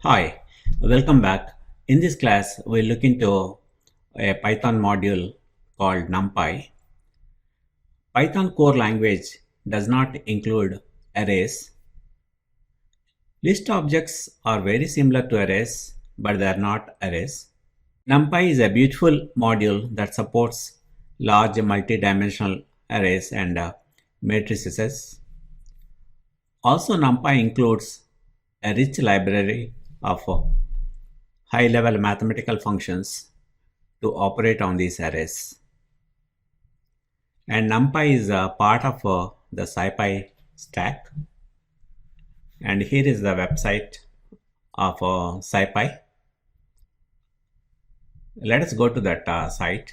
Hi, welcome back. In this class, we'll look into a Python module called NumPy. Python core language does not include arrays. List objects are very similar to arrays, but they are not arrays. NumPy is a beautiful module that supports large multi-dimensional arrays and matrices. Also, NumPy includes a rich library of high-level mathematical functions to operate on these arrays. And NumPy is a part of the SciPy stack. And here is the website of SciPy. Let us go to that site.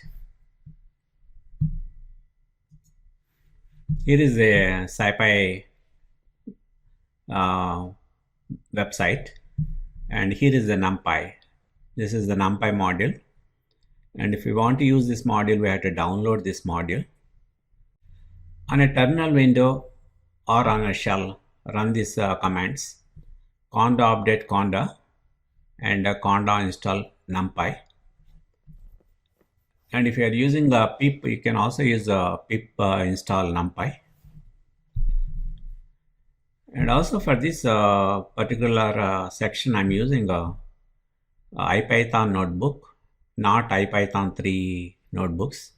Here is a SciPy website, and here is the NumPy. This is the NumPy module, and if we want to use this module, we have to download this module. On a terminal window or on a shell, run these commands: conda update conda and conda install NumPy. And if you are using pip, you can also use pip install NumPy. And also for this particular section, I'm using IPython notebook, not IPython 3 notebooks.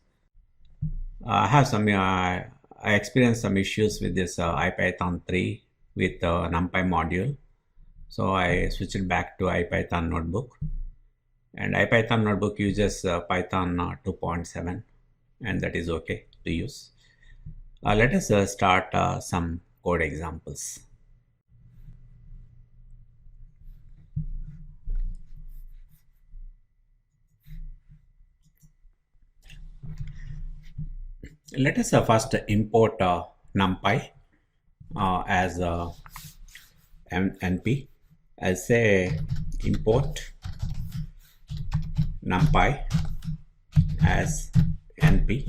I have some, I experienced some issues with this IPython 3 with NumPy module. So I switched back to IPython notebook. And IPython notebook uses Python 2.7, and that is okay to use. Let us start some code examples. Let us first import NumPy as NP. I'll say import NumPy as NP,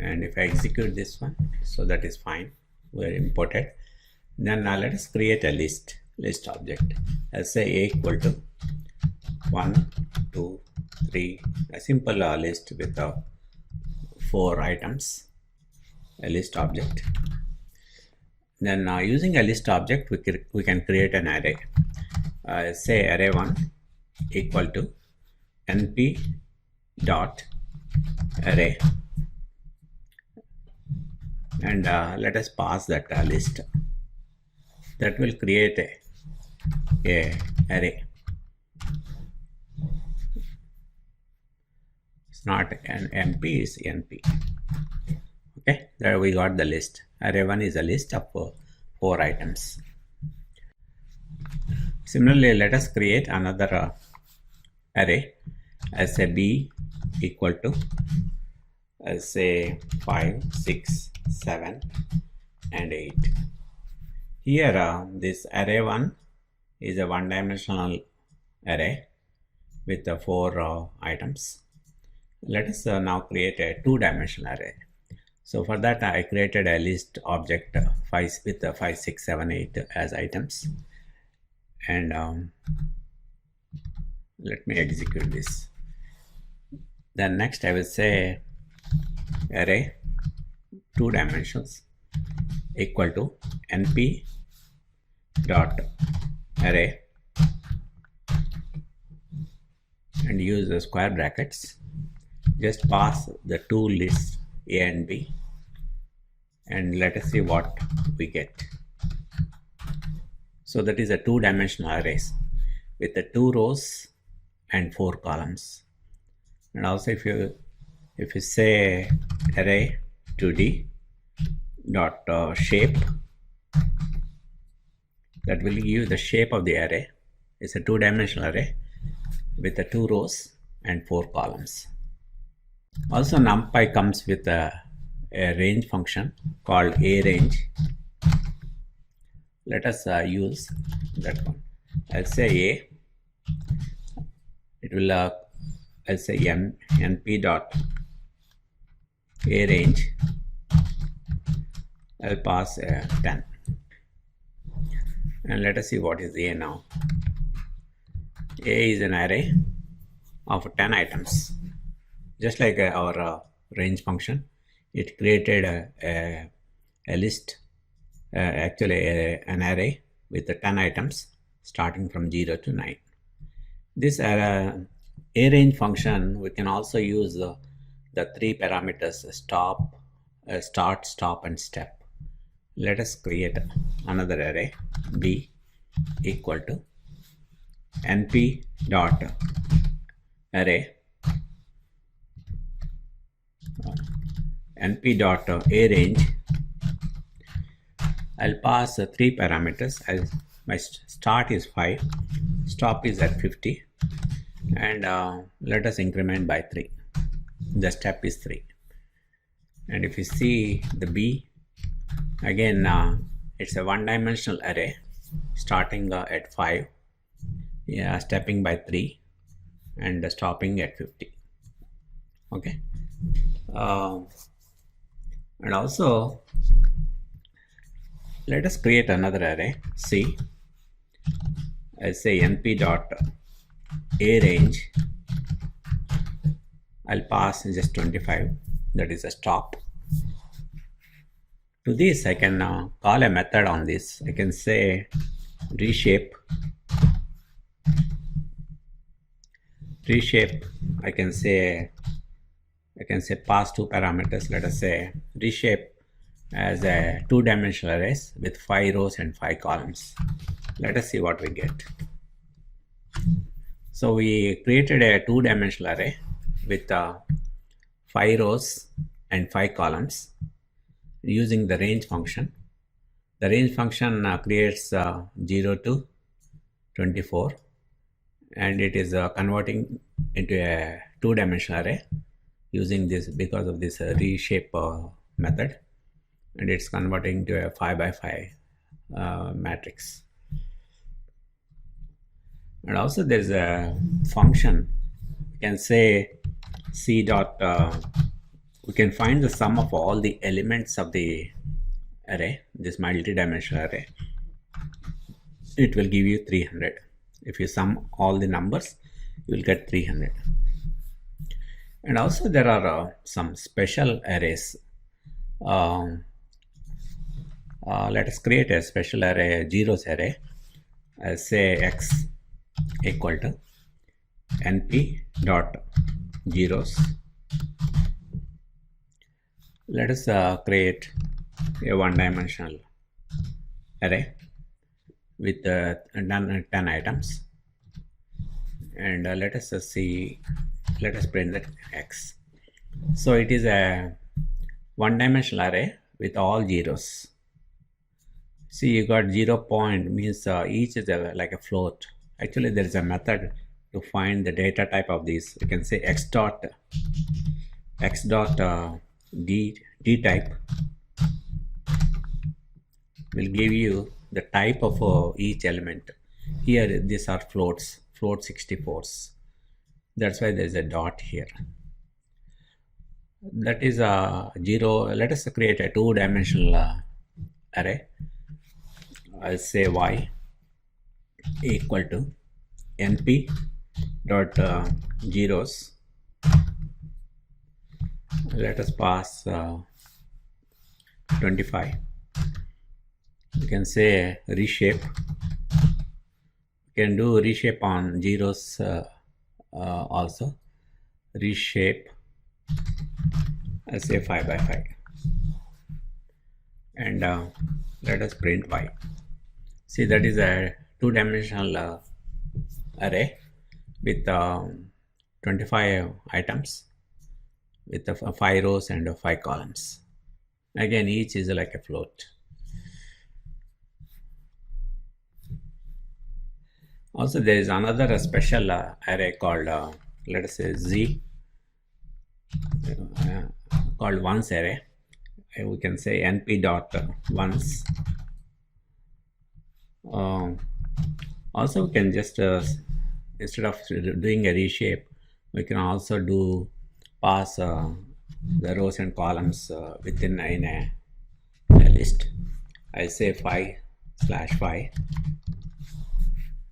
and if I execute this one, so that is fine, we're imported. Then let us create a list object. I'll say a equal to 1, 2, 3, a simple list with 4 items, a list object. Then using a list object, we can create an array. Say array1 equal to np dot array, and let us pass that list. That will create a array. It's not an np, is np. Okay, there we got the list. Array1 is a list of 4 items. Similarly, let us create another array. As a b equal to, as say 5, 6, 7, and 8. Here this array1 is a one-dimensional array with 4 items. Let us now create a two-dimensional array. So for that, I created a list object with 5, 6, 7, 8 as items. And let me execute this. Then next I will say array 2 dimensions equal to np dot array, and use the square brackets. Just pass the two lists a and b, and let us see what we get. So that is a 2-dimensional arrays with the 2 rows and 4 columns. And also if you say array 2d dot shape, that will give you the shape of the array. It's a 2-dimensional array with the 2 rows and 4 columns. Also NumPy comes with a range function called arange. Let us use that one. I'll say a, it will I'll say np dot arange. I'll pass 10, and let us see what is a now. A is an array of 10 items. Just like our range function, it created a list, actually an array with the 10 items starting from 0 to 9. This arange function, we can also use the 3 parameters stop, start, stop, and step. Let us create another array b equal to np dot array np dot arange. I'll pass 3 parameters. My start is 5, stop is at 50, and let us increment by 3. The step is 3. And if you see the b, again it's a one-dimensional array starting at 5, stepping by 3, and stopping at 50. Okay. And also let us create another array C. I say np dot arange. I'll pass just 25, that is a stop. To this I can call a method on this. I can say reshape. I can say pass 2 parameters. Let us say reshape as a 2-dimensional arrays with 5 rows and 5 columns. Let us see what we get. So we created a 2-dimensional array with 5 rows and 5 columns using the range function. The range function creates 0 to 24, and it is converting into a 2-dimensional array using this, because of this reshape method, and it's converting to a 5 by 5 matrix. And also there's a function, you can say c dot, we can find the sum of all the elements of the array, this multi-dimensional array. It will give you 300. If you sum all the numbers, you will get 300. And also there are some special arrays. Let us create a special array, zeros array. I'll say x equal to np dot zeros. Let us create a one-dimensional array with 10 items, and let us print the x. So it is a one-dimensional array with all zeros. See, you got 0 point, means each is like a float. Actually there is a method to find the data type of these. You can say x dot d type will give you the type of each element. Here these are floats, float 64s. That's why there is a dot here. That is a 0. Let us create a 2-dimensional array. I'll say y equal to np dot zeros. Let us pass 25. You can say reshape. You can do reshape on zeros also. Reshape, I say 5 by 5, and let us print y. See, that is a 2-dimensional array with 25 items with 5 rows and 5 columns. Again, each is like a float. Also there is another special array called let us say z, called ones array. We can say np dot ones. Also we can just instead of doing a reshape, we can also do pass the rows and columns within a list. I say 5/5.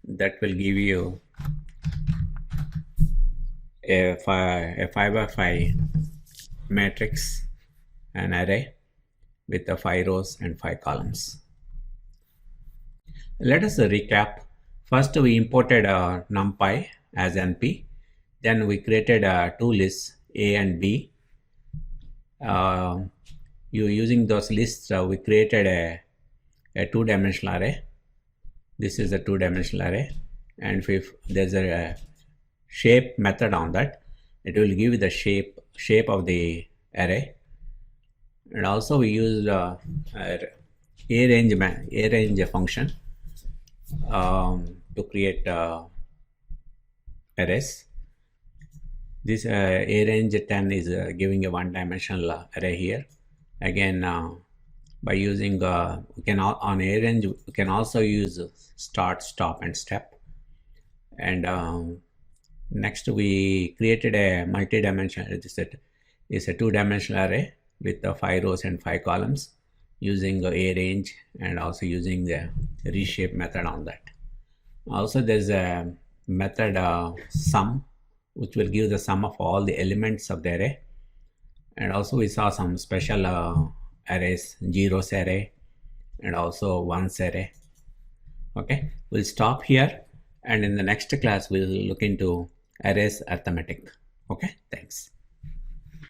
That will give you a 5 by 5 matrix, an array with the 5 rows and 5 columns. Let us recap. First, we imported NumPy as NP. Then we created two lists, A and B. Using those lists, we created a two-dimensional array. This is a two-dimensional array, and if there's a shape method on that, it will give you the shape of the array. And also we used arange function to create arrays. This arange 10 is giving a one-dimensional array here. Again, by using we can on arange we can also use start, stop, and step. And next we created a multi-dimensional. It's a two-dimensional array with 5 rows and 5 columns using arange and also using the reshape method on that. Also, there's a method sum, which will give the sum of all the elements of the array. And also we saw some special arrays, zeros array and also ones array. Okay, we'll stop here, and in the next class we'll look into arrays arithmetic. Okay, thanks.